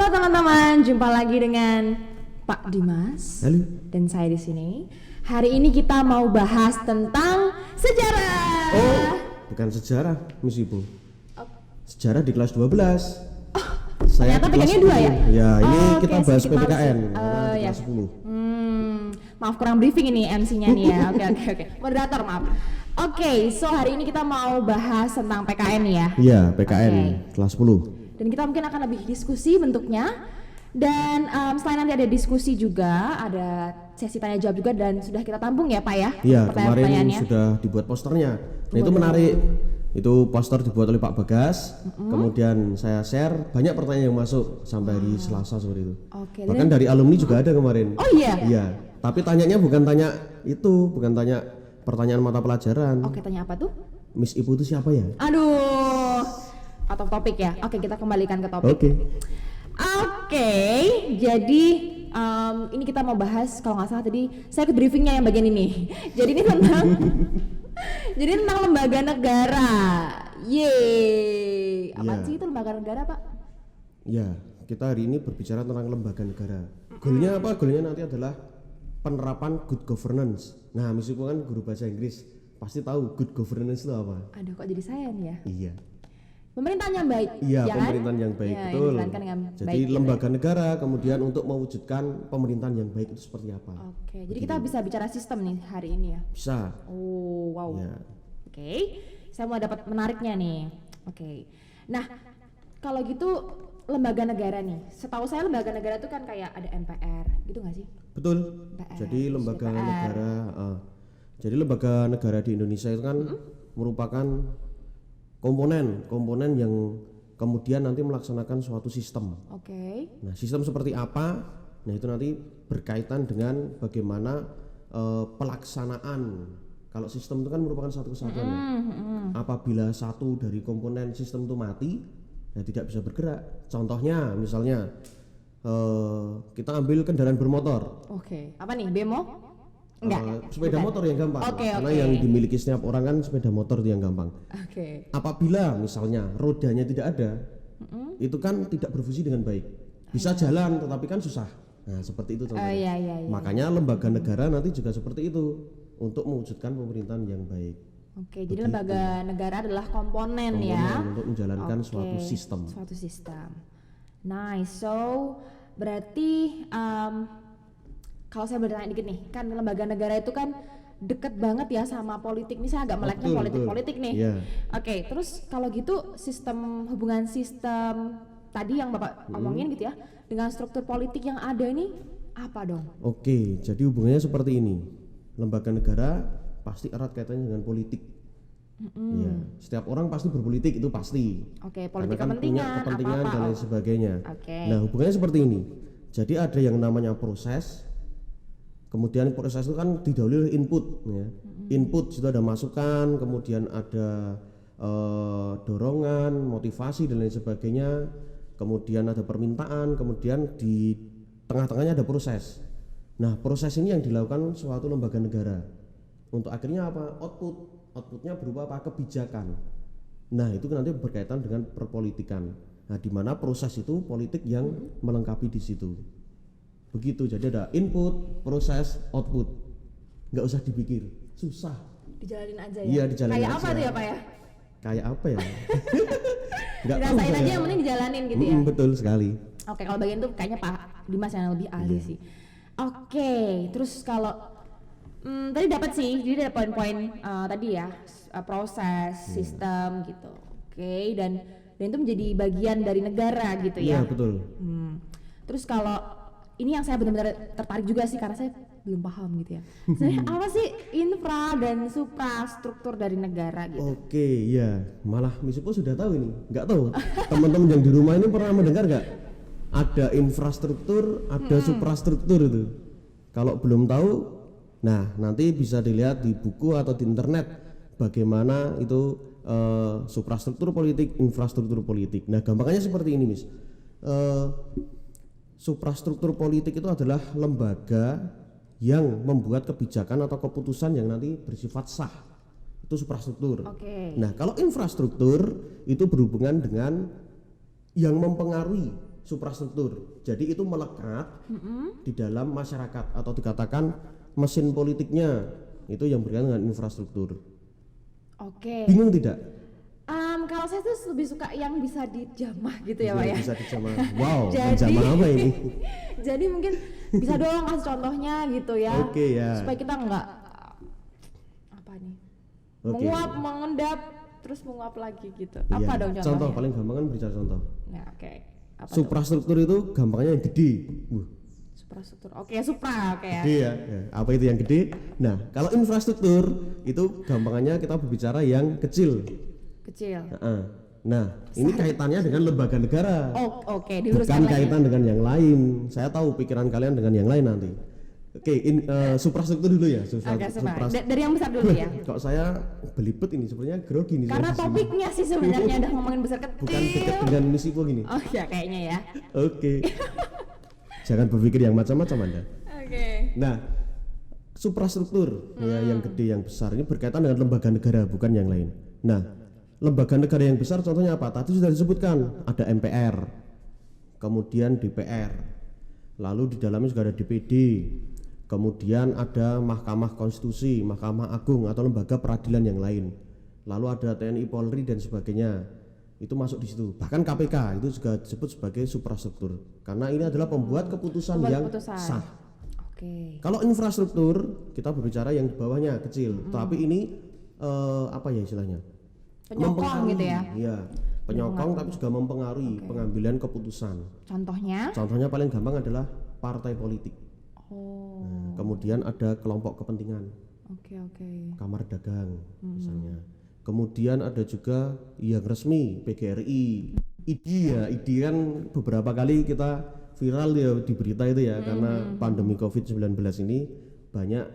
Halo teman-teman, jumpa lagi dengan Pak Dimas. Halo. Dan saya di sini. Hari ini kita mau bahas tentang sejarah. Oh, bukan sejarah, Miss Ibu. Sejarah di kelas 12. Saya ternyata di kelas pegangnya 2 ya? 10. Ya, ini Oke, kita bahas sedikit PPKN. maaf. Di Ya. kelas 10. Maaf kurang briefing ini MC-nya nih ya. Oke. Moderator maaf. Oke, so hari ini kita mau bahas tentang PKN ya. Iya, PKN Oke. kelas 10. Dan kita mungkin akan lebih diskusi bentuknya. Dan selain nanti ada diskusi juga, ada sesi tanya jawab juga dan sudah kita tampung ya Pak ya? Iya, kemarin Pertanyaan-pertanyaannya. sudah dibuat posternya. Nah, itu menarik. Itu poster dibuat oleh Pak Bagas. Kemudian saya share, banyak pertanyaan yang masuk sampai hari Selasa sore itu. Oke. Bahkan dari alumni juga ada kemarin. Oh iya? Iya, tapi tanyanya bukan tanya itu, bukan tanya pertanyaan mata pelajaran. Oke, tanya apa tuh? Miss Ibu itu siapa ya? Aduh, out of topic ya. Oke, kita kembalikan ke topik. Oke, jadi ini kita mau bahas, kalau nggak salah tadi saya ke briefingnya yang bagian ini. Jadi ini tentang jadi tentang lembaga negara. Yeay. Apaan Ya. sih itu lembaga negara, Pak? Ya, kita hari ini berbicara tentang lembaga negara. Goalnya apa? Goalnya nanti adalah penerapan good governance. Nah, Miss Ibu kan guru bahasa Inggris, pasti tahu good governance itu apa? Aduh, kok jadi saya nih ya? Iya. Pemerintahan yang baik. Iya, ya kan? pemerintahan yang baik, Ya, yang betul. dijalankan dengan Jadi baik gitu lembaga negara kemudian untuk mewujudkan pemerintahan yang baik itu seperti apa? Oke, jadi kita bisa bicara sistem nih hari ini ya. Bisa. Oh, wow. Ya. Oke, saya mau dapat menariknya nih. Oke, nah kalau gitu lembaga negara nih, setahu saya lembaga negara itu kan kayak ada MPR, gitu nggak sih? Betul. MPR, Jadi lembaga DPR. negara, jadi lembaga negara di Indonesia itu kan merupakan komponen yang kemudian nanti melaksanakan suatu sistem. Oke, Nah, sistem seperti apa? Nah, itu nanti berkaitan dengan bagaimana pelaksanaan. Kalau sistem itu kan merupakan satu kesatuan. Ya. Apabila satu dari komponen sistem itu mati, ya tidak bisa bergerak. Contohnya, misalnya kita ambil kendaraan bermotor. oke. Apa nih, bemo? Enggak. Sepeda bukan. motor yang gampang. Oke, Karena oke. yang dimiliki setiap orang kan sepeda motor itu yang gampang. Oke. Apabila misalnya rodanya tidak ada, itu kan tidak berfungsi dengan baik. Bisa jalan tetapi kan susah. Nah, seperti itu contohnya. Iya. Makanya lembaga negara nanti juga seperti itu untuk mewujudkan pemerintahan yang baik. Oke, jadi lembaga negara adalah komponen ya. Untuk menjalankan Oke, suatu sistem. Suatu sistem. Nice. So berarti kalau saya bertanya dikit nih, kan lembaga negara itu kan deket banget ya sama politik. Ini saya agak meleknya Betul. politik nih. Iya. Oke, terus kalau gitu hubungan sistem tadi yang Bapak omongin gitu ya, dengan struktur politik yang ada ini apa dong? Oke, jadi hubungannya seperti ini. Lembaga negara pasti erat kaitannya dengan politik. Iya, setiap orang pasti berpolitik itu pasti. Oke, Karena politik kan punya kepentingan apa-apa. dan lain sebagainya. Oke. Nah, hubungannya seperti ini. Jadi ada yang namanya proses. Kemudian proses itu kan didahului oleh input, ya. Input itu ada masukan, kemudian ada dorongan, motivasi dan lain sebagainya. Kemudian ada permintaan, kemudian di tengah-tengahnya ada proses. Nah, proses ini yang dilakukan suatu lembaga negara. Untuk akhirnya apa? Outputnya berupa apa? Kebijakan. Nah, itu nanti berkaitan dengan perpolitikan. Nah, di mana proses itu politik yang melengkapi di situ. Begitu, jadi ada input, proses, output. Nggak usah dipikir, susah. Dijalanin aja ya. Iya, dijalanin Kayak aja. apa tuh ya, Pak ya? Kayak apa ya? Nggak tahu Dirasain aja saya. yang penting dijalanin gitu ya. Betul sekali. Oke, kalau bagian itu kayaknya Pak Dimas yang lebih ahli sih. Oke, terus kalau tadi dapat sih, jadi ada poin-poin tadi ya, proses, sistem gitu. Oke, dan itu menjadi bagian dari negara gitu ya. Iya, betul. Terus kalau ini yang saya benar-benar tertarik juga sih karena saya belum paham gitu ya. Sebenarnya apa sih infra dan suprastruktur dari negara gitu? Oke, ya. Malah Misupo sudah tahu ini. Nggak tahu. Teman-teman yang di rumah ini pernah mendengar nggak? Ada infrastruktur, ada suprastruktur itu. Kalau belum tahu, nah nanti bisa dilihat di buku atau di internet bagaimana itu suprastruktur politik, infrastruktur politik. Nah, gampangnya seperti ini, Mis. Suprastruktur politik itu adalah lembaga yang membuat kebijakan atau keputusan yang nanti bersifat sah. Itu suprastruktur. Oke. Nah, kalau infrastruktur itu berhubungan dengan yang mempengaruhi suprastruktur. Jadi itu melekat di dalam masyarakat atau dikatakan mesin politiknya itu yang berkaitan dengan infrastruktur. Oke. Bingung tidak? Kalau saya tuh lebih suka yang bisa dijamah gitu ya Pak ya. Bisa dijamah. Wow, Jadi- menjamah apa ini? Jadi mungkin bisa dong kasih contohnya gitu ya. Oke, ya. Supaya kita nggak apa nih Oke. menguap, mengendap, terus menguap lagi gitu. Iya. Apa dong contohnya? Contoh paling gampang kan bicara contoh. Nah, oke. Apa tuh? Suprastruktur itu gampangnya yang gede. Suprastruktur. Oke, supra, oke ya. Gede ya. Ya, apa itu yang gede? Nah, kalau infrastruktur itu gampangannya kita berbicara yang kecil. Kecil. Nah, ini kaitannya dengan lembaga negara. Oh, oke, Bukan diluruskan lagi. kaitan dengan yang lain. Saya tahu pikiran kalian dengan yang lain nanti. Oke, suprastruktur dulu ya. Oke, supra. Dari yang besar dulu ya. Kok saya belibet ini sebenarnya grogi nih. Karena saya di sini. topiknya sih sebenarnya udah ngomongin besar kecil. Bukan dekat dengan misiku gini. Oh ya kayaknya ya. Oke. Jangan berpikir yang macam-macam Anda. Oke. Nah, suprastruktur ya yang gede yang besar ini berkaitan dengan lembaga negara bukan yang lain. Nah, lembaga negara yang besar contohnya apa? Tadi sudah disebutkan ada MPR, kemudian DPR, lalu di dalamnya juga ada DPD, kemudian ada Mahkamah Konstitusi, Mahkamah Agung atau lembaga peradilan yang lain, lalu ada TNI Polri dan sebagainya. Itu masuk di situ. Bahkan KPK itu juga disebut sebagai suprastruktur karena ini adalah pembuat keputusan yang sah. Oke. Kalau infrastruktur kita berbicara yang di bawahnya kecil, tapi ini apa ya istilahnya? Penyokong gitu ya. Iya, penyokong tapi juga mempengaruhi pengambilan keputusan. Contohnya? Contohnya paling gampang adalah partai politik. Oh. Nah, kemudian ada kelompok kepentingan, Oke. kamar dagang misalnya. Kemudian ada juga yang resmi PGRI, IDI ya, IDI kan beberapa kali kita viral ya di berita itu ya karena pandemi COVID-19 ini banyak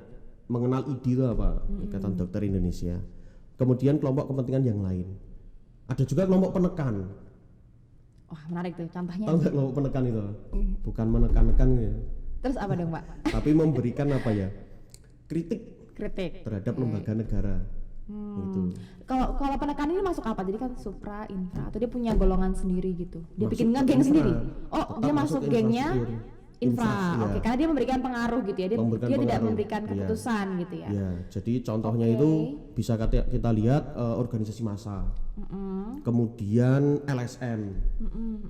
mengenal IDI itu apa, Ikatan Dokter Indonesia. Kemudian kelompok kepentingan yang lain. Ada juga kelompok penekan. Wah menarik tuh contohnya. Tahu nggak kelompok penekan itu? Bukan menekan-nekan ya, Terus apa dong Pak? tapi memberikan apa ya? Kritik Kritik. terhadap lembaga negara. Gitu. Kalau penekan ini masuk apa? Jadi kan supra, infra, atau dia punya golongan sendiri gitu? Dia Masuk bikin ke geng infra. sendiri? Oh Tetap dia masuk masuk ke gengnya infrastruktur. infra. Infra, Oke, iya. karena dia memberikan pengaruh gitu ya. Dia tidak pengaruh, memberikan iya. keputusan gitu ya. Ya, jadi contohnya itu bisa kita lihat organisasi massa, kemudian LSM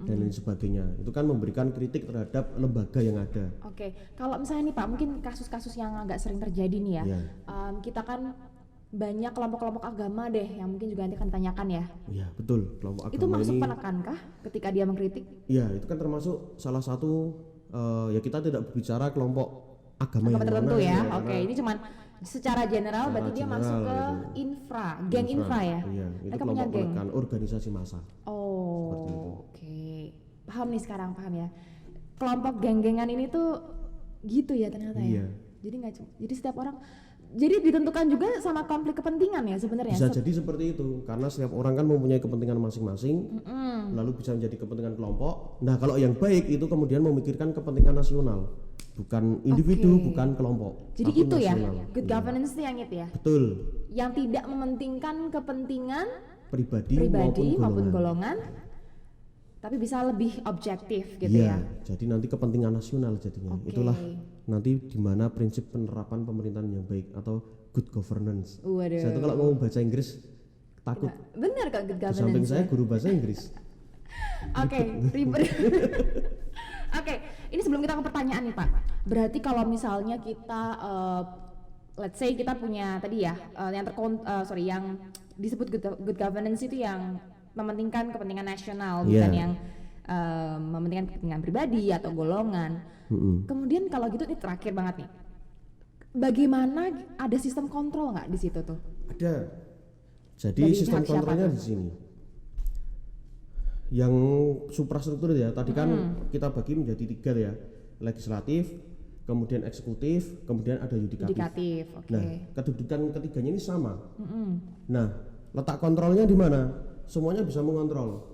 dan lain sebagainya. Itu kan memberikan kritik terhadap lembaga yang ada. Oke, kalau misalnya nih Pak, mungkin kasus-kasus yang agak sering terjadi nih ya. Iya. Kita kan banyak kelompok-kelompok agama deh yang mungkin juga nanti akan tanyakan ya. Iya, betul. Kelompok Itu agama masuk ini, penekankah ketika dia mengkritik? ya itu kan termasuk salah satu ya kita tidak berbicara kelompok agama yang Tertentu mana ya. karena Oke, ini cuman secara general Secara berarti dia general masuk ke gitu. infra, geng infra ya. Iya, itu Mereka punya kelompok geng. penekan organisasi massa. Oh, oke. Paham nih sekarang, paham ya. Kelompok geng-gengan ini tuh gitu ya ternyata Iya. ya. Jadi nggak cuma, jadi setiap orang jadi ditentukan juga sama konflik kepentingan ya sebenarnya. Bisa jadi seperti itu karena setiap orang kan mempunyai kepentingan masing-masing, lalu bisa menjadi kepentingan kelompok. Nah kalau yang baik itu kemudian memikirkan kepentingan nasional, bukan individu, Oke. bukan kelompok. Jadi tapi itu ya, nasional. good Iya. governance itu yang itu ya. Betul, Yang tidak mementingkan kepentingan pribadi maupun golongan, tapi bisa lebih objektif gitu Iya, ya. jadi nanti kepentingan nasional jadinya. Oke. Itulah nanti di mana prinsip penerapan pemerintahan yang baik atau good governance. Waduh. Saya tuh kalau ngomong bahasa Inggris takut. Bener kok good Di samping governance. saya guru bahasa Inggris. Oke, ribet. Oke, ini sebelum kita ke pertanyaan nih Pak. Berarti kalau misalnya kita, let's say kita punya tadi ya, yang disebut good governance itu yang mementingkan kepentingan nasional, bukan Iya. yang mementingkan kepentingan pribadi atau golongan. Kemudian kalau gitu ini terakhir banget nih. Bagaimana ada sistem kontrol nggak di situ tuh? Ada. Jadi Dari sistem pihak siapa kontrolnya tuh? di sini. Yang suprastruktur ya, tadi kan kita bagi menjadi 3 ya. Legislatif, kemudian eksekutif, kemudian ada yudikatif. Yudikatif, oke. Nah, kedudukan ketiganya ini sama. Nah, letak kontrolnya di mana? Semuanya bisa mengontrol.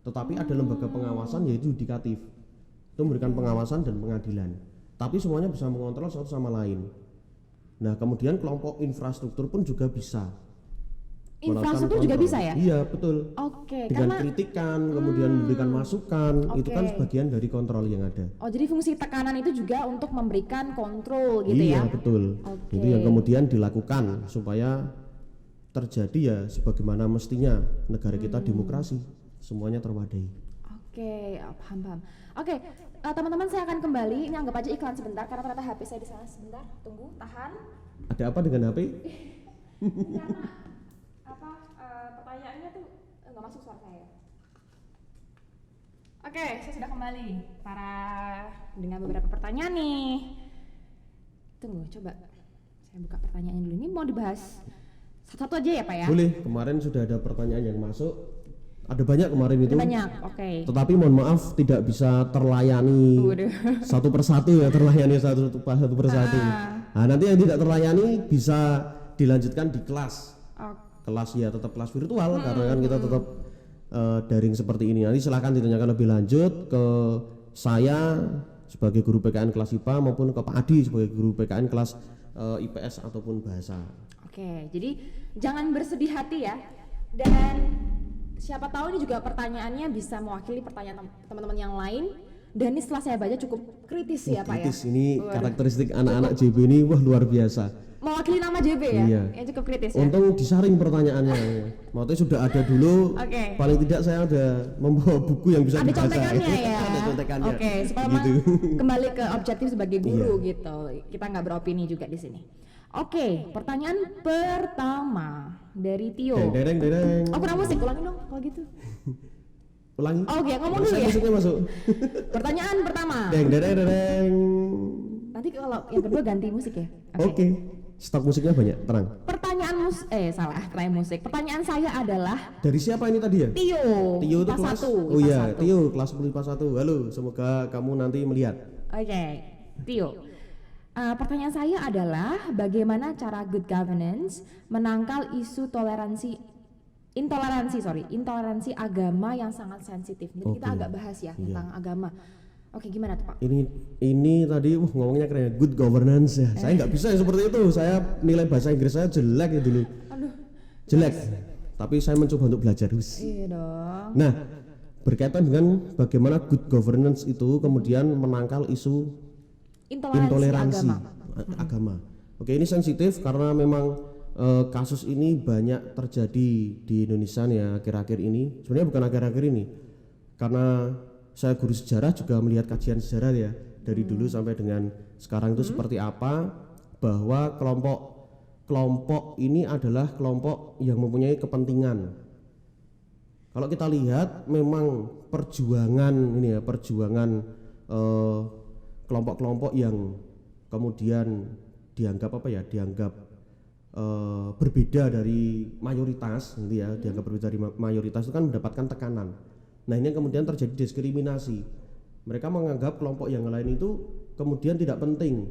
Tetapi ada lembaga pengawasan yaitu yudikatif. Itu memberikan pengawasan dan pengadilan. Tapi semuanya bisa mengontrol satu sama lain. Nah, kemudian kelompok infrastruktur pun juga bisa. Infrastruktur juga bisa ya? Iya betul. Oke, Dengan karena kritikan, kemudian memberikan masukan, itu kan sebagian dari kontrol yang ada. jadi fungsi tekanan itu juga untuk memberikan kontrol gitu Iya ya? betul. Oke. Itu yang kemudian dilakukan supaya terjadi ya sebagaimana mestinya negara kita demokrasi, semuanya terwadai. Oke, paham. Oke, teman-teman saya akan kembali. Ini anggap aja iklan sebentar karena ternyata HP saya di sana sebentar. Tunggu, tahan. Ada apa dengan HP? Karena pertanyaannya tuh nggak masuk suara saya. Oke, saya sudah kembali dengan beberapa pertanyaan nih. Tunggu, coba saya buka pertanyaannya dulu. Ini mau dibahas satu-satu aja ya Pak ya? Boleh, kemarin sudah ada pertanyaan yang masuk. Ada banyak kemarin itu. Banyak, oke. Tetapi mohon maaf tidak bisa terlayani satu persatu ya, terlayani satu persatu. Nah, nanti yang tidak terlayani bisa dilanjutkan di kelas. Kelas ya tetap kelas virtual karena kan kita tetap daring seperti ini. Nanti silahkan ditanyakan lebih lanjut ke saya sebagai guru PKN kelas IPA maupun ke Pak Adi sebagai guru PKN kelas IPS ataupun bahasa. Oke, jadi jangan bersedih hati ya. Dan siapa tahu ini juga pertanyaannya bisa mewakili pertanyaan teman-teman yang lain. Dan ini setelah saya baca cukup kritis ya Pak ya. Kritis, ini karakteristik anak-anak JB ini wah luar biasa. Mewakili nama JB ya? Iya. Yang cukup kritis ya? Untung disaring pertanyaannya. Maksudnya sudah ada dulu. Paling tidak saya ada membawa buku yang bisa ada dibaca. contekannya ya? Ada contekannya. Oke, supaya gitu. kembali ke objektif sebagai guru gitu. Kita nggak beropini juga di sini. Oke, pertanyaan pertama dari Tio. Dereng. Oh kurang musik, ulangin dong kalau gitu. Ulangi. Oke, ngomong dulu ya. Musiknya masuk. Pertanyaan pertama. Dereng. Nanti kalau yang kedua ganti musik ya. Oke. Stok musiknya banyak, tenang. Pertanyaan pertanyaan musik. Pertanyaan saya adalah dari siapa ini tadi ya? Tio itu IPA kelas 1. Oh iya, Tio kelas 10 IPA 1. Halo, semoga kamu nanti melihat. Oke, Tio. Pertanyaan saya adalah bagaimana cara good governance menangkal isu intoleransi agama yang sangat sensitif. Jadi kita agak bahas ya tentang agama. Oke, gimana tuh Pak? Ini tadi ngomongnya keren ya, good governance ya. Saya nggak bisa ya seperti itu. Saya nilai bahasa Inggris saya jelek ya dulu. Jelek. Tapi saya mencoba untuk belajar. Iya dong. Nah, berkaitan dengan bagaimana good governance itu kemudian menangkal isu intoleransi agama. Oke, ini sensitif karena memang kasus ini banyak terjadi di Indonesia ya akhir-akhir ini. Sebenarnya bukan akhir-akhir ini, karena saya guru sejarah juga melihat kajian sejarah ya dari dulu sampai dengan sekarang itu seperti apa, bahwa kelompok ini adalah kelompok yang mempunyai kepentingan. Kalau kita lihat memang perjuangan kelompok-kelompok yang kemudian dianggap berbeda dari mayoritas gitu ya, dianggap berbeda dari mayoritas itu kan mendapatkan tekanan. Nah, ini yang kemudian terjadi diskriminasi. Mereka menganggap kelompok yang lain itu kemudian tidak penting.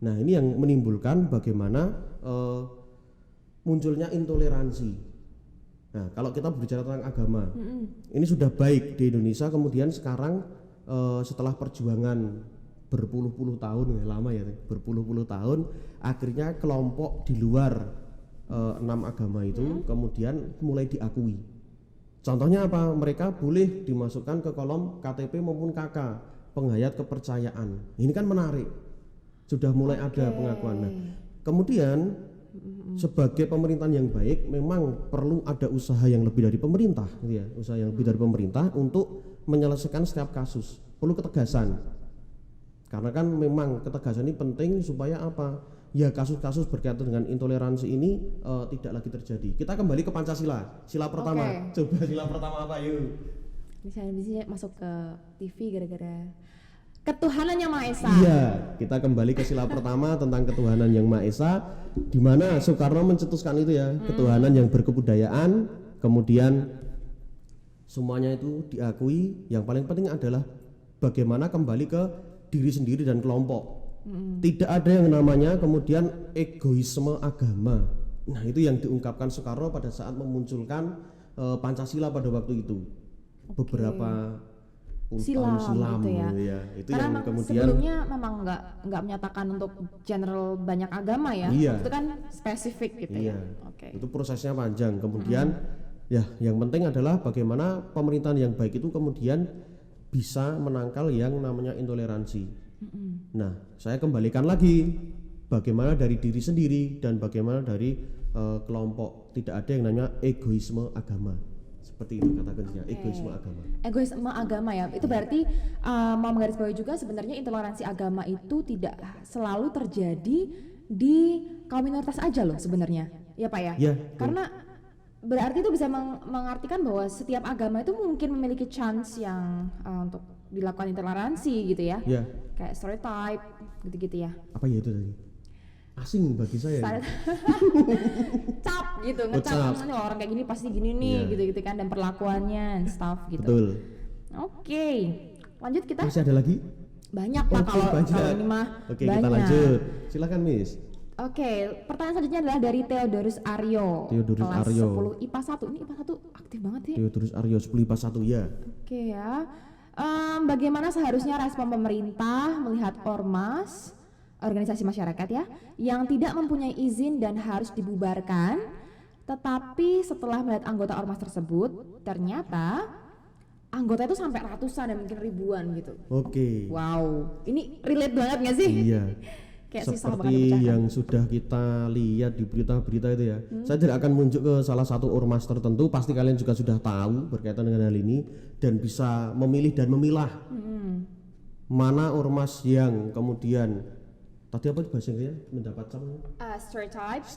Nah, ini yang menimbulkan bagaimana munculnya intoleransi. Nah, kalau kita berbicara tentang agama, ini sudah baik di Indonesia, kemudian sekarang setelah perjuangan berpuluh-puluh tahun, lama ya, berpuluh-puluh tahun, akhirnya kelompok di luar 6 agama itu kemudian mulai diakui. Contohnya apa? Mereka boleh dimasukkan ke kolom KTP maupun KK, penghayat kepercayaan. Ini kan menarik, sudah mulai ada pengakuan. Nah, kemudian sebagai pemerintahan yang baik memang perlu ada usaha yang lebih dari pemerintah, gitu ya, usaha yang lebih dari pemerintah untuk menyelesaikan setiap kasus. Perlu ketegasan, karena kan memang ketegasan ini penting supaya apa? Ya, kasus-kasus berkaitan dengan intoleransi ini tidak lagi terjadi. Kita kembali ke Pancasila, sila pertama. Coba sila pertama apa yuk? Bisa masuk ke TV gara-gara ketuhanan yang Maha Esa. Iya, kita kembali ke sila pertama tentang ketuhanan yang Maha Esa, di mana Soekarno mencetuskan itu ya, ketuhanan yang berkebudayaan, kemudian semuanya itu diakui. Yang paling penting adalah bagaimana kembali ke diri sendiri dan kelompok. Tidak ada yang namanya kemudian egoisme agama. Nah, itu yang diungkapkan Soekarno pada saat memunculkan Pancasila pada waktu itu. Beberapa silam gitu ya. Itu Karena yang memang kemudian sebelumnya memang nggak menyatakan untuk general banyak agama ya. Iya. Itu kan spesifik gitu ya. Oke. itu prosesnya panjang. Kemudian ya yang penting adalah bagaimana pemerintahan yang baik itu kemudian bisa menangkal yang namanya intoleransi. Nah, saya kembalikan lagi bagaimana dari diri sendiri dan bagaimana dari kelompok. Tidak ada yang namanya egoisme agama. Seperti itu kata kuncinya, egoisme agama. Egoisme agama ya, itu berarti mau menggarisbawahi juga sebenarnya intoleransi agama itu tidak selalu terjadi di kaum minoritas aja loh sebenarnya, ya Pak ya? Ya, Karena berarti itu bisa mengartikan bahwa setiap agama itu mungkin memiliki chance yang untuk dilakukan intoleransi gitu ya? Ya. Kayak stereotype gitu-gitu ya? Apa ya itu tadi? Asing bagi saya. Cap gitu, Oh, ngecap cap. orang kayak gini pasti gini nih, Iya. gitu-gitu kan, dan perlakuannya and stuff gitu. Betul. Oke, lanjut kita. Masih ada lagi? Banyak Pak Oke, kalau banyak. ini mah Oke, banyak. kita lanjut. Silakan Miss. Oke, pertanyaan selanjutnya adalah dari Theodorus Aryo. Theodorus kelas Aryo. 10 IPA 1. Ini IPA 1 aktif banget ya. Theodorus Aryo 10 IPA 1 ya. Oke ya. Bagaimana seharusnya respon pemerintah melihat ormas, organisasi masyarakat ya, yang tidak mempunyai izin dan harus dibubarkan, tetapi setelah melihat anggota ormas tersebut, ternyata anggota itu sampai ratusan dan mungkin ribuan gitu. Oke. Wow, ini relate banget gak sih? Iya. Kayak sisa Seperti bakal dipecahkan. yang sudah kita lihat di berita-berita itu ya. Saya tidak akan menunjuk ke salah satu ormas tertentu, pasti kalian juga sudah tahu berkaitan dengan hal ini dan bisa memilih dan memilah mana ormas yang kemudian tadi apa bahasa Inggrisnya mendapat cap? Stereotype.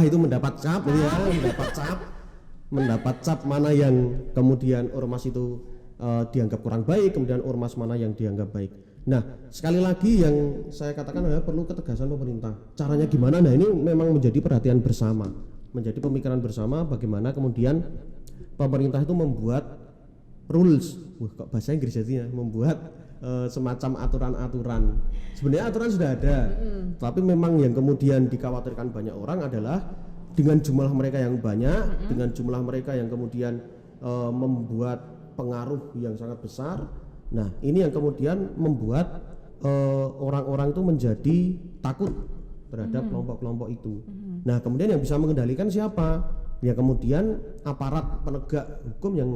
Itu mendapat cap ya, mendapat cap mana yang kemudian ormas itu dianggap kurang baik, kemudian ormas mana yang dianggap baik. Nah, sekali lagi yang saya katakan adalah perlu ketegasan pemerintah. Caranya gimana? Nah, ini memang menjadi perhatian bersama, menjadi pemikiran bersama bagaimana kemudian pemerintah itu membuat rules. Wah, kok bahasa Inggris jadinya, membuat semacam aturan-aturan. Sebenarnya aturan sudah ada, tapi memang yang kemudian dikhawatirkan banyak orang adalah dengan jumlah mereka yang banyak, dengan jumlah mereka yang kemudian membuat pengaruh yang sangat besar. Nah, ini yang kemudian membuat orang-orang itu menjadi takut terhadap kelompok-kelompok itu. Nah, kemudian yang bisa mengendalikan siapa? Ya kemudian aparat penegak hukum yang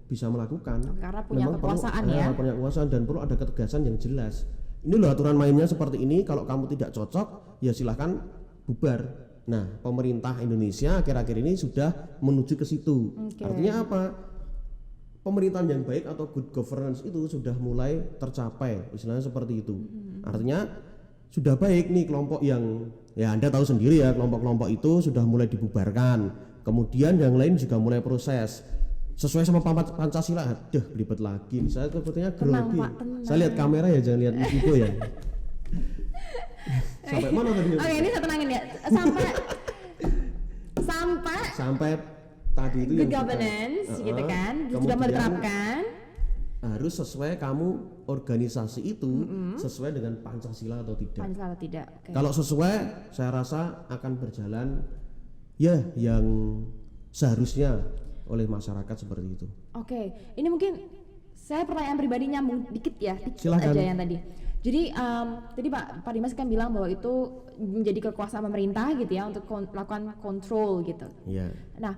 bisa melakukan. Karena punya Memang kekuasaan perlu, ya. punya kekuasaan dan perlu ada ketegasan yang jelas. Ini loh aturan mainnya seperti ini. Kalau kamu tidak cocok, ya silahkan bubar. Nah, pemerintah Indonesia akhir-akhir ini sudah menuju ke situ. Artinya apa? Pemerintahan yang baik atau good governance itu sudah mulai tercapai, istilahnya seperti itu. Artinya sudah baik nih kelompok yang ya Anda tahu sendiri ya, kelompok-kelompok itu sudah mulai dibubarkan. Kemudian yang lain juga mulai proses sesuai sama Pancasila. Aduh, belibet lagi. Saya sepertinya grogi. Saya lihat kamera ya, jangan lihat ibu ya. Sampai mana tadi? Oke, ini saya tenangin ya. Sampai tadi itu good yang governance gitu kan, sudah kemudian menerapkan. Harus sesuai kamu organisasi itu sesuai dengan Pancasila atau tidak. Pancasila atau tidak. Okay. Kalau sesuai, saya rasa akan berjalan ya yang seharusnya oleh masyarakat seperti itu. Oke, ini mungkin saya pertanyaan pribadi nyambung dikit ya, dikit Silakan. aja yang tadi. Jadi tadi Pak Dimas kan bilang bahwa itu menjadi kekuasaan pemerintah gitu ya untuk melakukan kontrol gitu. Iya. Nah,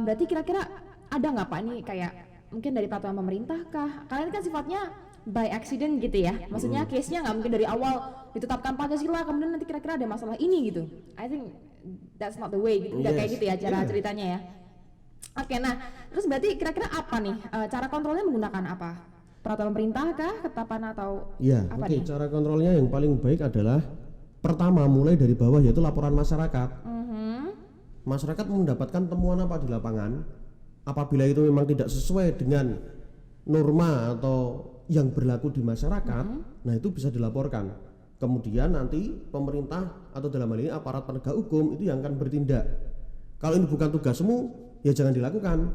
berarti kira-kira ada nggak Pak ini kayak mungkin dari peraturan pemerintah kah? Karena ini kan sifatnya by accident gitu ya. Maksudnya case-nya nggak mungkin dari awal ditetapkan Pancasila kemudian nanti kira-kira ada masalah ini gitu. I think that's not the way gitu. Nggak kayak gitu ya cara ceritanya ya. Oke, nah terus berarti kira-kira apa nih cara kontrolnya menggunakan apa? Peraturan pemerintah kah, ketetapan atau Iya, apa oke. nih? Cara kontrolnya yang paling baik adalah pertama mulai dari bawah yaitu laporan masyarakat. Masyarakat mendapatkan temuan apa di lapangan, apabila itu memang tidak sesuai dengan norma atau yang berlaku di masyarakat, nah itu bisa dilaporkan. Kemudian nanti pemerintah atau dalam hal ini aparat penegak hukum itu yang akan bertindak. Kalau ini bukan tugasmu, ya jangan dilakukan.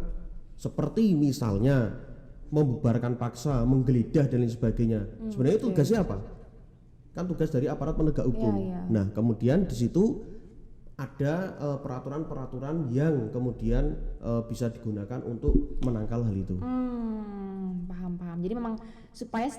Seperti misalnya membubarkan paksa, menggeledah dan lain sebagainya. Sebenarnya itu tugasnya apa? Kan tugas dari aparat penegak hukum. Nah, kemudian di situ ada peraturan-peraturan yang kemudian bisa digunakan untuk menangkal hal itu. Paham. Jadi memang supaya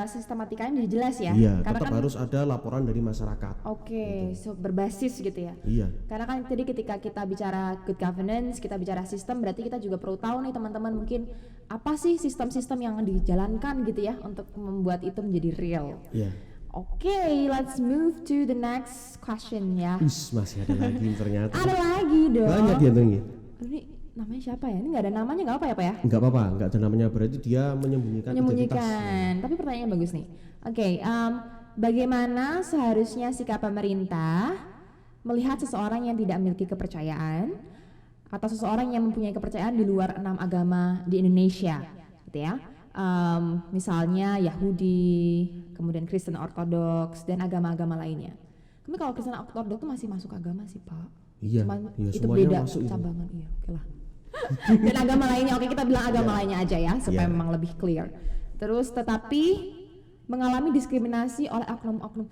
sistematikanya menjadi jelas ya. Iya, karena tetap kan, harus ada laporan dari masyarakat. Oke, so berbasis gitu ya. Iya. Karena kan tadi ketika kita bicara good governance, kita bicara sistem, berarti kita juga perlu tahu nih teman-teman mungkin apa sih sistem-sistem yang dijalankan gitu ya untuk membuat itu menjadi real. Iya. Oke, let's move to the next question ya. Masih ada lagi ternyata. Ada lagi dong. Banyak ya Tenggi. Ini namanya siapa ya? Ini nggak ada namanya, nggak apa ya Pak ya? Nggak apa-apa, nggak ada namanya, berarti dia menyembunyikan identitas. Tapi pertanyaannya bagus nih. Oke, bagaimana seharusnya sikap pemerintah melihat seseorang yang tidak memiliki kepercayaan atau seseorang yang mempunyai kepercayaan di luar 6 agama di Indonesia, gitu ya? Misalnya Yahudi, kemudian Kristen Ortodoks dan agama-agama lainnya. Tapi kalau Kristen Ortodoks itu masih masuk agama sih Pak. Iya, Cuman iya, itu semuanya beda masuk itu. cabangan, iya oke lah. Dan agama lainnya, oke kita bilang agama lainnya aja ya supaya memang lebih clear. Terus tetapi mengalami diskriminasi oleh oknum-oknum.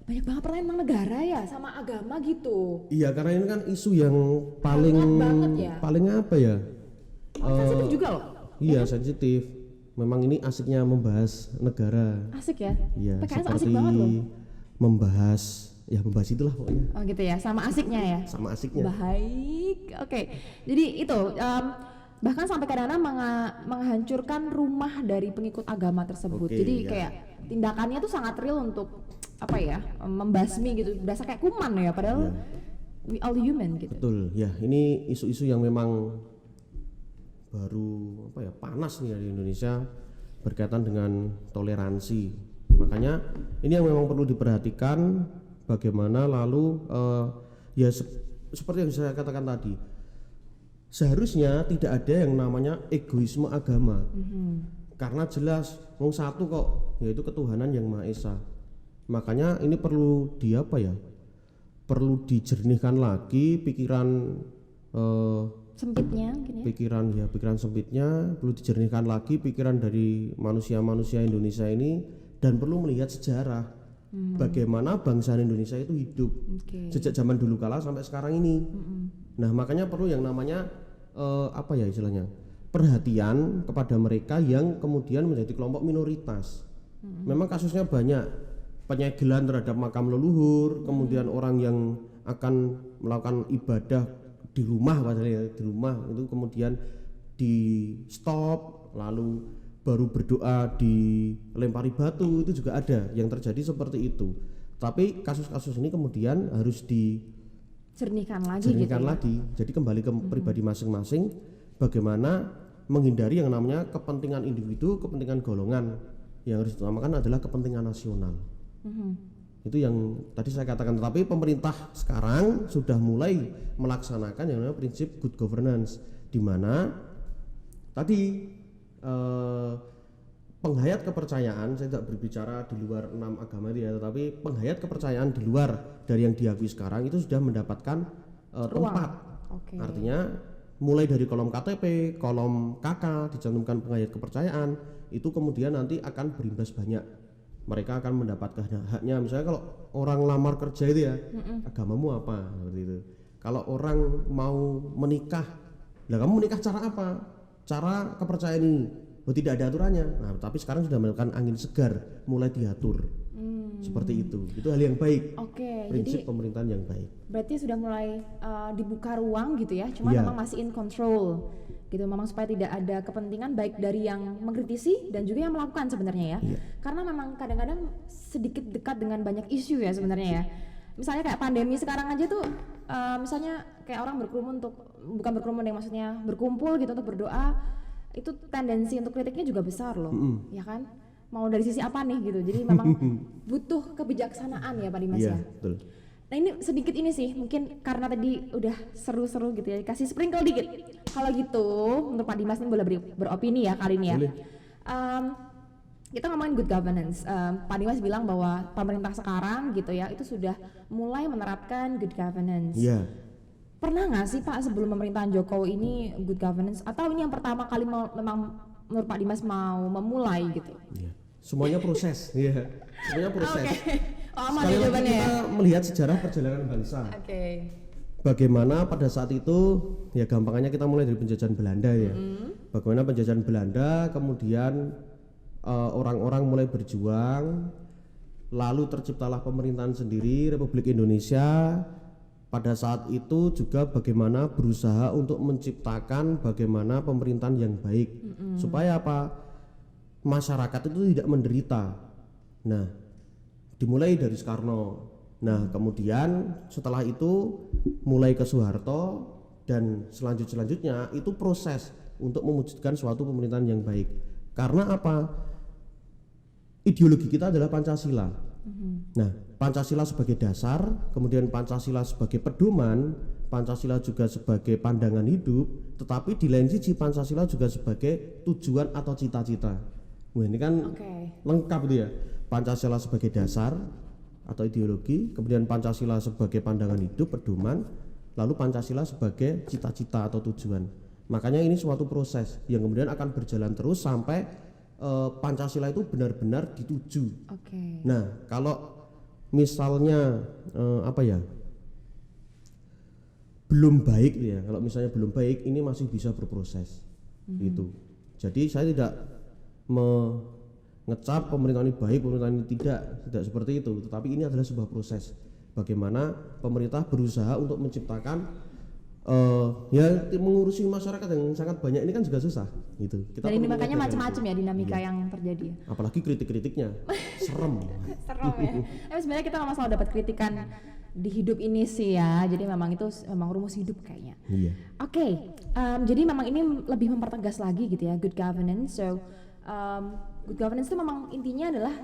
Banyak banget pertanyaan tentang negara ya sama agama gitu. Iya, karena ini kan isu yang paling banget ya. paling apa ya? Sensitif juga loh. Iya, sensitif. Memang ini asiknya membahas negara. Asik ya. Iya, PKS seperti asik banget loh. membahas itulah pokoknya. Oh gitu ya, sama asiknya ya. Sama asiknya. Baik, oke. Jadi itu bahkan sampai kadang-kadang menghancurkan rumah dari pengikut agama tersebut. Oke, Jadi ya. kayak tindakannya tuh sangat real untuk apa ya, membasmi gitu. Berasa kayak kuman ya, padahal we all human gitu. Betul. Ya, ini isu-isu yang memang baru panas nih di Indonesia berkaitan dengan toleransi. Makanya ini yang memang perlu diperhatikan bagaimana lalu seperti yang saya katakan tadi, seharusnya tidak ada yang namanya egoisme agama. Karena jelas wong satu kok, yaitu ketuhanan yang Maha Esa. Makanya ini perlu perlu dijernihkan lagi pikiran sempitnya mungkin ya. Pikiran sempitnya perlu dijernihkan lagi, pikiran dari manusia-manusia Indonesia ini, dan perlu melihat sejarah bagaimana bangsa Indonesia itu hidup sejak zaman dulu kala sampai sekarang ini. Nah, makanya perlu yang namanya istilahnya perhatian kepada mereka yang kemudian menjadi kelompok minoritas. Memang kasusnya banyak, penyegelan terhadap makam leluhur, kemudian orang yang akan melakukan ibadah di rumah itu kemudian di stop, lalu baru berdoa dilempari batu, itu juga ada yang terjadi seperti itu. Tapi kasus-kasus ini kemudian harus dijernihkan lagi. Jadi kembali ke pribadi masing-masing, bagaimana menghindari yang namanya kepentingan individu, kepentingan golongan. Yang harus diutamakan adalah kepentingan nasional. Itu yang tadi saya katakan. Tetapi pemerintah sekarang sudah mulai melaksanakan yang namanya prinsip good governance, di mana tadi penghayat kepercayaan, saya tidak berbicara di luar 6 agama itu ya, tetapi penghayat kepercayaan di luar dari yang diakui sekarang itu sudah mendapatkan tempat. Artinya mulai dari kolom KTP, kolom KK dicantumkan penghayat kepercayaan, itu kemudian nanti akan berimbas banyak. Mereka akan mendapatkan haknya. Misalnya kalau orang lamar kerja itu ya, agamamu apa, seperti itu. Kalau orang mau menikah, lah kamu menikah cara apa? Cara kepercayaan ini. Tidak ada aturannya. Nah, tapi sekarang sudah melakukan angin segar, mulai diatur. Seperti itu hal yang baik. Prinsip jadi pemerintahan yang baik. Berarti sudah mulai dibuka ruang gitu ya, cuma memang masih in control gitu, memang supaya tidak ada kepentingan baik dari yang mengkritisi dan juga yang melakukan sebenarnya ya. Karena memang kadang-kadang sedikit dekat dengan banyak isu ya sebenarnya ya. Misalnya kayak pandemi sekarang aja tuh, misalnya kayak orang maksudnya berkumpul gitu untuk berdoa, itu tendensi untuk kritiknya juga besar loh, ya kan? Mau dari sisi apa nih gitu. Jadi memang butuh kebijaksanaan ya Pak Dimas ya. Betul. Nah ini sedikit ini sih, mungkin karena tadi udah seru-seru gitu ya, kasih sprinkle dikit. Kalau gitu untuk Pak Dimas ini boleh beropini ya kali ini ya. Kita ngomongin good governance. Pak Dimas bilang bahwa pemerintah sekarang gitu ya itu sudah mulai menerapkan good governance. Pernah nggak sih Pak sebelum pemerintahan Jokowi ini good governance, atau ini yang pertama kali memang menurut Pak Dimas mau memulai gitu? Semuanya proses. Semuanya proses. Aman sekali ya lagi jawabannya kita melihat sejarah perjalanan bangsa. bagaimana pada saat itu ya gampangannya kita mulai dari penjajahan Belanda ya. Bagaimana penjajahan Belanda kemudian orang-orang mulai berjuang, lalu terciptalah pemerintahan sendiri Republik Indonesia. Pada saat itu juga bagaimana berusaha untuk menciptakan bagaimana pemerintahan yang baik supaya apa? Masyarakat itu tidak menderita. Nah, dimulai dari Soekarno. Nah, kemudian setelah itu mulai ke Soeharto dan selanjutnya itu proses untuk mewujudkan suatu pemerintahan yang baik. Karena apa? Ideologi kita adalah Pancasila. Nah, Pancasila sebagai dasar, kemudian Pancasila sebagai pedoman, Pancasila juga sebagai pandangan hidup, tetapi di lain sisi Pancasila juga sebagai tujuan atau cita-cita. Wah, ini kan lengkap itu ya. Pancasila sebagai dasar atau ideologi, kemudian Pancasila sebagai pandangan hidup, pedoman, lalu Pancasila sebagai cita-cita atau tujuan. Makanya ini suatu proses yang kemudian akan berjalan terus sampai Pancasila itu benar-benar dituju. Nah, kalau misalnya belum baik ya, kalau misalnya belum baik, ini masih bisa berproses gitu. Jadi saya tidak mengecap pemerintahan ini baik, pemerintahan ini tidak seperti itu, tetapi ini adalah sebuah proses bagaimana pemerintah berusaha untuk menciptakan mengurusi masyarakat yang sangat banyak ini kan juga susah gitu. Dan ini makanya macam-macam ya dinamika yang terjadi. Apalagi kritik-kritiknya serem. Serem ya. Tapi sebenarnya kita memang selalu dapat kritikan di hidup ini sih ya. Jadi memang itu memang rumus hidup kayaknya. Iya. Jadi memang ini lebih mempertegas lagi gitu ya, good governance. So good governance itu memang intinya adalah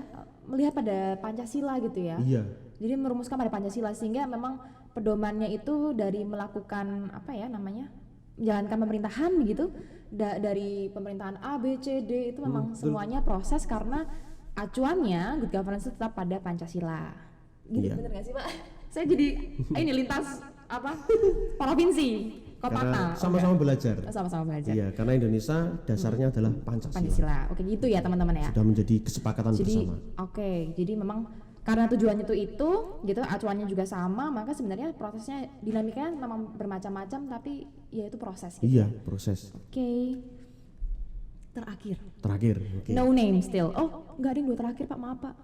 melihat pada Pancasila gitu ya. Iya. Jadi merumuskan pada Pancasila sehingga memang pedomannya itu dari melakukan menjalankan pemerintahan gitu, dari pemerintahan A, B, C, D itu memang semuanya proses karena acuannya good governance itu tetap pada Pancasila. Gitu, bener gak sih Pak? Saya jadi ini lintas provinsi, kota. Sama-sama belajar. Sama-sama belajar. Iya, karena Indonesia dasarnya adalah Pancasila. Oke, gitu ya teman-teman ya. Sudah menjadi kesepakatan bersama. Jadi memang karena tujuannya itu gitu, acuannya juga sama, maka sebenarnya prosesnya dinamikanya memang bermacam-macam, tapi ya itu proses gitu. Iya, proses. Terakhir. No name still. Oh, enggak ada yang dua terakhir Pak, maaf Pak.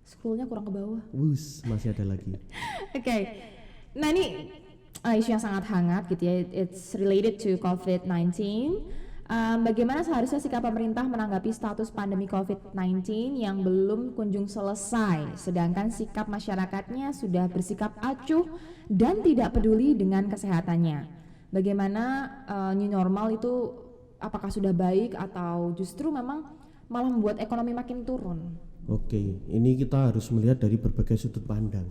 Scrollnya kurang ke bawah. Masih ada lagi. Nah ini isu yang sangat hangat gitu ya. It's related to COVID-19. Bagaimana seharusnya sikap pemerintah menanggapi status pandemi COVID-19 yang belum kunjung selesai, sedangkan sikap masyarakatnya sudah bersikap acuh dan tidak peduli dengan kesehatannya. Bagaimana new normal itu apakah sudah baik atau justru memang malah membuat ekonomi makin turun? Ini kita harus melihat dari berbagai sudut pandang.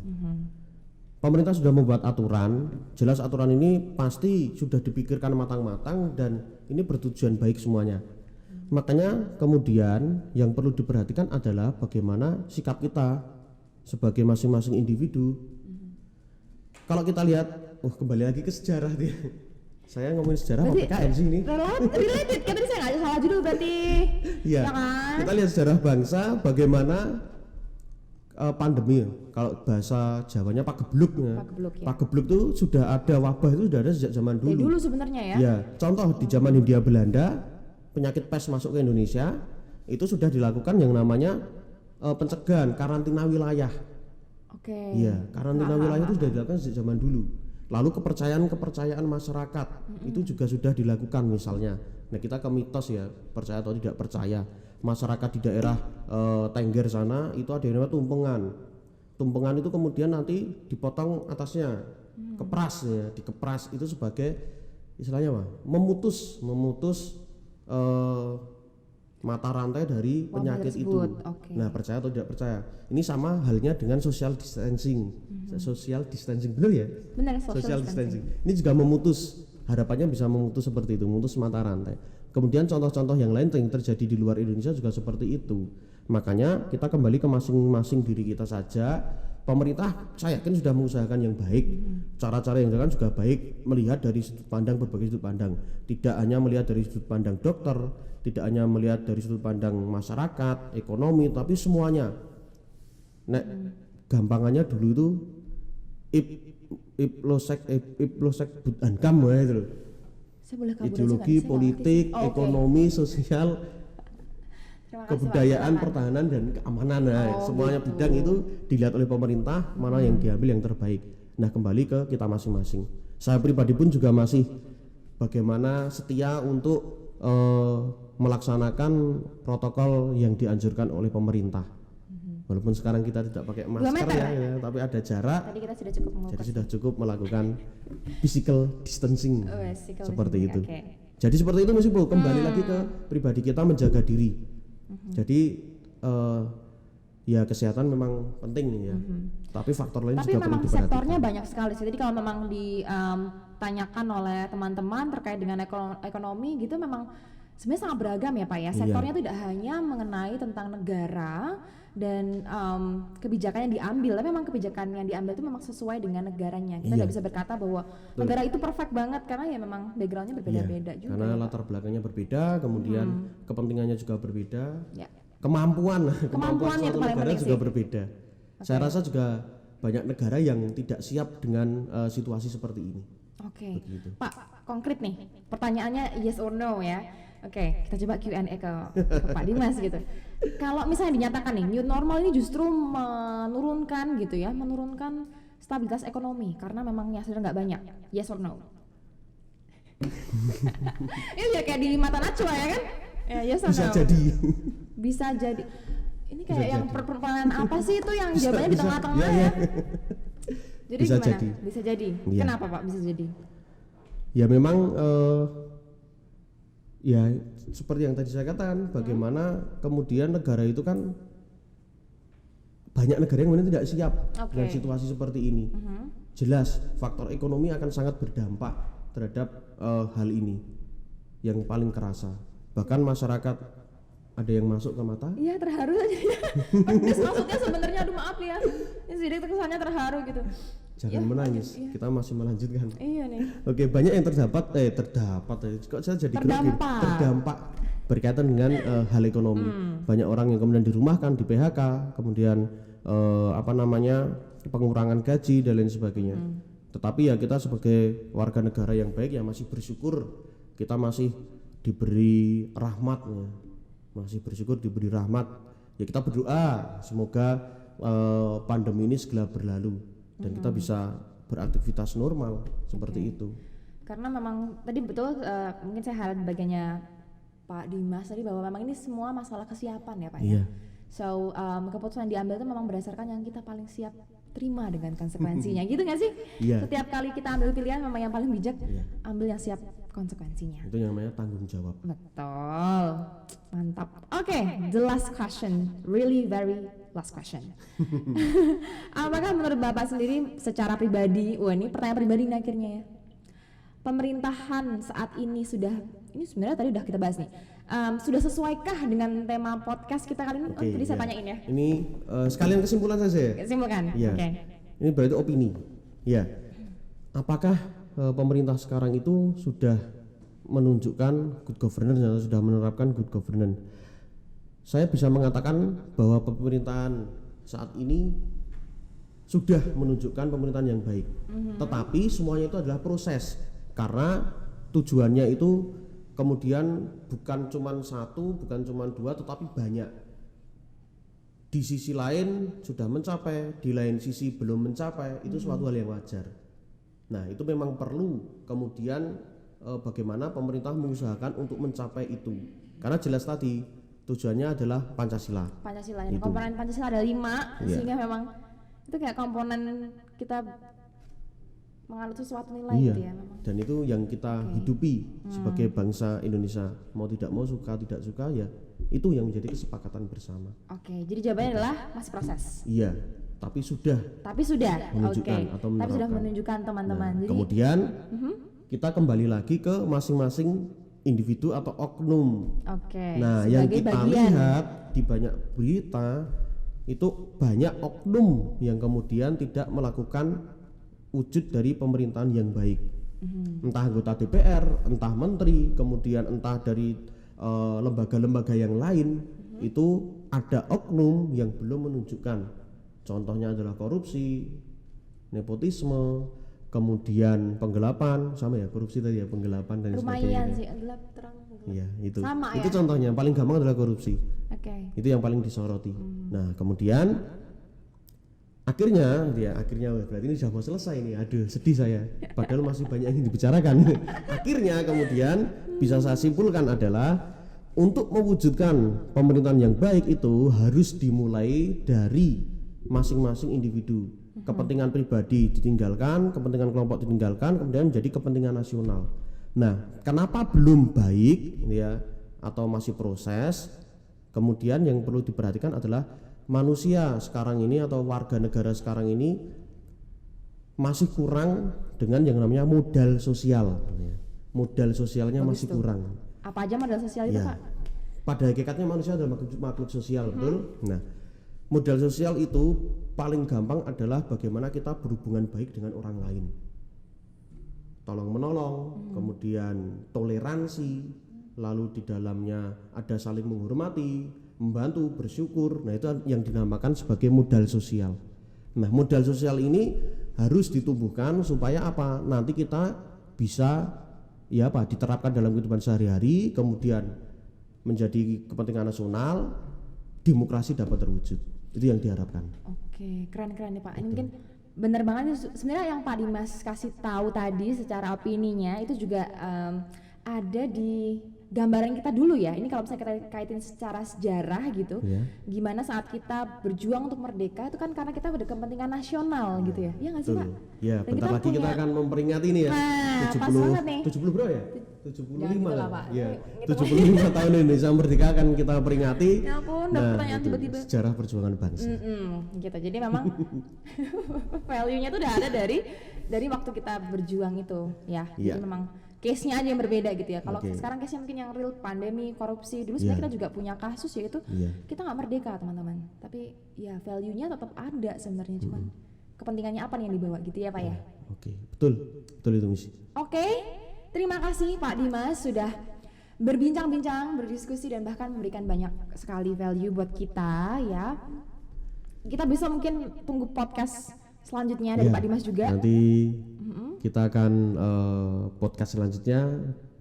Pemerintah sudah membuat aturan, jelas aturan ini pasti sudah dipikirkan matang-matang dan ini bertujuan baik semuanya. Makanya kemudian yang perlu diperhatikan adalah bagaimana sikap kita sebagai masing-masing individu. Kalau kita lihat, kembali lagi ke sejarah dia. Saya ngomongin sejarah apa PKN sih ini? Related, kan tadi saya nggak salah judul berarti. Iya. Ya kan? Kita lihat sejarah bangsa, bagaimana pandemi, kalau bahasa Jawanya pagebluk. Pagebluk itu sudah ada, wabah itu sudah ada sejak zaman dulu. Dulu sebenarnya ya. Ya, contoh di zaman Hindia Belanda, penyakit pes masuk ke Indonesia, itu sudah dilakukan yang namanya pencegahan karantina wilayah. Iya, karantina wilayah itu sudah dilakukan sejak zaman dulu. Lalu kepercayaan masyarakat itu juga sudah dilakukan misalnya. Nah, kita ke mitos ya, percaya atau tidak percaya. Masyarakat di daerah Tengger sana itu ada yang namanya tumpengan. Tumpengan itu kemudian nanti dipotong atasnya, kepras ya, dikepras itu sebagai istilahnya memutus mata rantai dari penyakit itu. Nah, percaya atau tidak percaya. Ini sama halnya dengan social distancing. Social distancing benar ya? Benar, social distancing. Ini juga memutus, harapannya bisa memutus seperti itu, memutus mata rantai. Kemudian contoh-contoh yang lain yang terjadi di luar Indonesia juga seperti itu. Makanya kita kembali ke masing-masing diri kita saja. Pemerintah saya yakin sudah mengusahakan yang baik. Cara-cara yang dilakukan juga baik, melihat dari sudut pandang, berbagai sudut pandang. Tidak hanya melihat dari sudut pandang dokter, tidak hanya melihat dari sudut pandang masyarakat, ekonomi, tapi semuanya. Gampangannya dulu itu Iplosek Budankam ya itu loh. Saya boleh kabur Ideologi, politik, ekonomi, sosial, kebudayaan, pertahanan dan keamanan. Nah, semuanya gitu. bidang itu dilihat oleh pemerintah mana yang diambil yang terbaik. Nah, kembali ke kita masing-masing. Saya pribadi pun juga masih bagaimana setia untuk melaksanakan protokol yang dianjurkan oleh pemerintah. Walaupun sekarang kita tidak pakai masker ya, tapi ada jarak. Tadi kita sudah cukup Jadi sudah cukup melakukan physical distancing seperti itu. Okay. Jadi seperti itu Mas Ibu, kembali lagi ke pribadi kita menjaga diri. Jadi ya kesehatan memang penting nih ya. Tapi faktor lain Tapi juga perlu memang diperhatikan. sektornya banyak sekali sih. Jadi kalau memang ditanyakan oleh teman-teman terkait dengan ekonomi gitu, memang sebenarnya sangat beragam ya Pak ya. Sektornya tidak hanya mengenai tentang negara dan kebijakan yang diambil, tapi memang kebijakan yang diambil itu memang sesuai dengan negaranya. Kita nggak bisa berkata bahwa negara itu perfect banget karena ya memang backgroundnya berbeda-beda juga. Karena latar belakangnya berbeda, kemudian kepentingannya juga berbeda, Ya. kemampuan Kemampuannya suatu itu paling negara penting juga sih. berbeda. Saya rasa juga banyak negara yang tidak siap dengan situasi seperti ini. Oke. Begitu. Pak, konkret nih. Pertanyaannya yes or no ya. Oke, kita coba Q&A ke Pak Dimas gitu. Kalau misalnya dinyatakan nih new normal ini justru menurunkan gitu ya, menurunkan stabilitas ekonomi karena memang yang sudah nggak banyak. Yes or no? Ini ya kayak di mata Najwa ya kan? Ya, yes or Bisa no? jadi. Bisa jadi. Ini kayak yang perempuan apa sih itu yang jawabannya di Bisa, tengah-tengah ya. ya? Jadi Bisa gimana? jadi. Bisa jadi. Iya. Kenapa Pak bisa jadi? Ya memang ya seperti yang tadi saya katakan, bagaimana kemudian negara itu kan banyak negara yang kemudian tidak siap dengan situasi seperti ini. Jelas faktor ekonomi akan sangat berdampak terhadap hal ini yang paling kerasa. Bahkan masyarakat ada yang masuk ke mata. Iya terharu aja ya. Pedes maksudnya sebenarnya, aduh maaf ya. Ini sidik kesannya terharu gitu. Jangan menangis, kita masih melanjutkan. Iya nih. Oke, banyak yang terdapat kok saya jadi terdampak berkaitan dengan hal ekonomi. Banyak orang yang kemudian dirumahkan, di PHK, kemudian pengurangan gaji dan lain sebagainya. Tetapi ya kita sebagai warga negara yang baik ya masih bersyukur kita masih diberi rahmat ya. Masih bersyukur diberi rahmat. Ya kita berdoa semoga pandemi ini segera berlalu dan kita bisa beraktivitas normal seperti itu. Karena memang tadi betul mungkin saya highlight bagiannya Pak Dimas tadi bahwa memang ini semua masalah kesiapan ya Pak ya. So keputusan yang diambil itu memang berdasarkan yang kita paling siap terima dengan konsekuensinya gitu nggak sih? Setiap kali kita ambil pilihan memang yang paling bijak ambil yang siap konsekuensinya. Itu yang namanya tanggung jawab. Betul, mantap. Oke, the last question, really very last question. Apakah menurut Bapak sendiri secara pribadi, ini pertanyaan pribadi nih akhirnya ya, pemerintahan saat ini ini sebenarnya tadi udah kita bahas nih, sudah sesuaikah dengan tema podcast kita kali ini? Tadi saya tanyain ya. Ini sekalian kesimpulan saja ya? Simpulkan, oke. Ini berarti opini, ya. Apakah pemerintah sekarang itu sudah menunjukkan good governance atau sudah menerapkan good governance? Saya bisa mengatakan bahwa pemerintahan saat ini sudah menunjukkan pemerintahan yang baik. Tetapi semuanya itu adalah proses, karena tujuannya itu kemudian bukan cuma satu, bukan cuma dua, tetapi banyak. Di sisi lain sudah mencapai, di lain sisi belum mencapai, itu suatu hal yang wajar. Nah itu memang perlu kemudian bagaimana pemerintah mengusahakan untuk mencapai itu, karena jelas tadi tujuannya adalah Pancasila. Pancasila, komponen Pancasila ada 5, sehingga memang itu kayak komponen kita menganut sesuatu nilai gitu ya memang. Dan itu yang kita hidupi sebagai bangsa Indonesia, mau tidak mau, suka tidak suka, ya itu yang menjadi kesepakatan bersama. Jadi jawabannya adalah masih proses. Iya. Tapi sudah menunjukkan atau menerapkan. Tapi sudah menunjukkan teman-teman. Jadi kemudian kita kembali lagi ke masing-masing individu atau oknum. Nah, yang kita lihat di banyak berita itu banyak oknum yang kemudian tidak melakukan wujud dari pemerintahan yang baik. Entah anggota DPR, entah menteri, kemudian entah dari lembaga-lembaga yang lain, itu ada oknum yang belum menunjukkan. Contohnya adalah korupsi, nepotisme, kemudian penggelapan, sama ya korupsi tadi ya, penggelapan dan sebagainya. Lumayan sih, gelap terang. Iya, itu. Sama Itu ya? contohnya paling gampang adalah korupsi. Oke. Itu yang paling disoroti. Nah, kemudian akhirnya wah, berarti ini sudah mau selesai nih. Aduh, sedih saya. Padahal masih banyak yang dibicarakan. Akhirnya kemudian bisa saya simpulkan adalah untuk mewujudkan pemerintahan yang baik itu harus dimulai dari masing-masing individu. Kepentingan pribadi ditinggalkan, kepentingan kelompok ditinggalkan, kemudian menjadi kepentingan nasional. Nah, kenapa belum baik ya atau masih proses? Kemudian yang perlu diperhatikan adalah manusia sekarang ini atau warga negara sekarang ini masih kurang dengan yang namanya modal sosial. Modal sosialnya Bagus masih tuh. kurang. Apa aja modal sosial itu, Ya. Pak? Pada hakikatnya manusia adalah makhluk sosial, betul? Nah, modal sosial itu paling gampang adalah bagaimana kita berhubungan baik dengan orang lain. Tolong menolong, kemudian toleransi, lalu di dalamnya ada saling menghormati, membantu, bersyukur. Nah, itu yang dinamakan sebagai modal sosial. Nah, modal sosial ini harus ditumbuhkan supaya apa? Nanti kita bisa diterapkan dalam kehidupan sehari-hari, kemudian menjadi kepentingan nasional, demokrasi dapat terwujud. Itu yang diharapkan. Oke, keren-keren nih Pak. Ini mungkin bener banget nih, sebenarnya yang Pak Dimas kasih tahu tadi secara opininya itu juga ada di gambaran kita dulu ya. Ini kalau misalnya kita kaitin secara sejarah gitu, gimana saat kita berjuang untuk merdeka itu kan karena kita ada kepentingan nasional gitu ya. Iya nggak sih Pak? Ya, Dan bentar lagi kita akan memperingati ini ya. Nah, pas banget nih. 70 berapa ya? 75 Jangan gitu lah, lah. Pak. Ya, Ngitung. 75 tahun Indonesia merdeka akan kita peringati. Ya ampun, dapet pertanyaan itu tiba-tiba. sejarah perjuangan bangsa. Gitu. Jadi memang value-nya tuh udah ada dari waktu kita berjuang itu ya. Iya. Jadi memang case-nya aja yang berbeda gitu ya. Kalau Oke. sekarang case-nya mungkin yang real pandemi, korupsi. Dulu sebenarnya kita juga punya kasus yaitu Iya. kita nggak merdeka teman-teman. Tapi ya value-nya tetap ada sebenarnya, cuman kepentingannya apa nih yang dibawa gitu ya Pak ya. Oke, betul itu misi. Oke, terima kasih Pak Dimas sudah berbincang-bincang, berdiskusi dan bahkan memberikan banyak sekali value buat kita ya. Kita bisa mungkin tunggu podcast selanjutnya dari Ya, Pak Dimas juga. Nanti kita akan podcast selanjutnya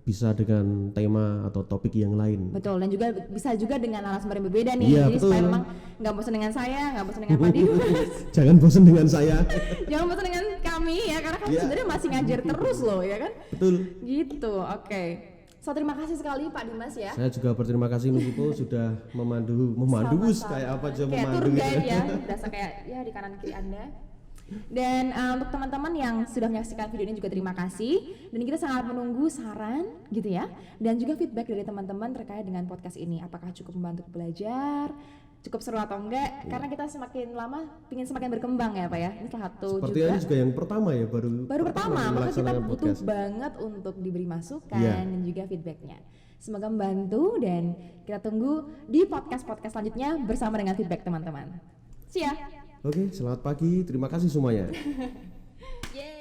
bisa dengan tema atau topik yang lain. Betul, dan juga bisa juga dengan narasumber yang berbeda nih. Iya, Jadi betul. supaya memang nggak bosan dengan saya, nggak bosan dengan Pak Dimas, Jangan bosan dengan saya. jangan bosan dengan kami ya, karena kami Iya. sebenarnya masih ngajar terus loh ya kan. Betul. Gitu, oke. So terima kasih sekali Pak Dimas ya. Saya juga berterima kasih Misipo sudah memandu bus Sama-sama. kayak apa aja Kayak memandu tour gitu. guide ya, berasa kayak ya di kanan kiri Anda. Dan untuk teman-teman yang sudah menyaksikan video ini juga terima kasih. Dan kita sangat menunggu saran gitu ya, dan juga feedback dari teman-teman terkait dengan podcast ini. Apakah cukup membantu belajar, cukup seru atau enggak? Karena kita semakin lama ingin semakin berkembang ya Pak ya. Ini salah satu Sepertinya juga ini juga yang pertama ya, baru pertama, maka kita melaksanakan butuh podcast. banget untuk diberi masukan Iya. dan juga feedbacknya. Semoga membantu dan kita tunggu di podcast-podcast selanjutnya bersama dengan feedback teman-teman. See ya. Oke, selamat pagi. Terima kasih semuanya. Yeay.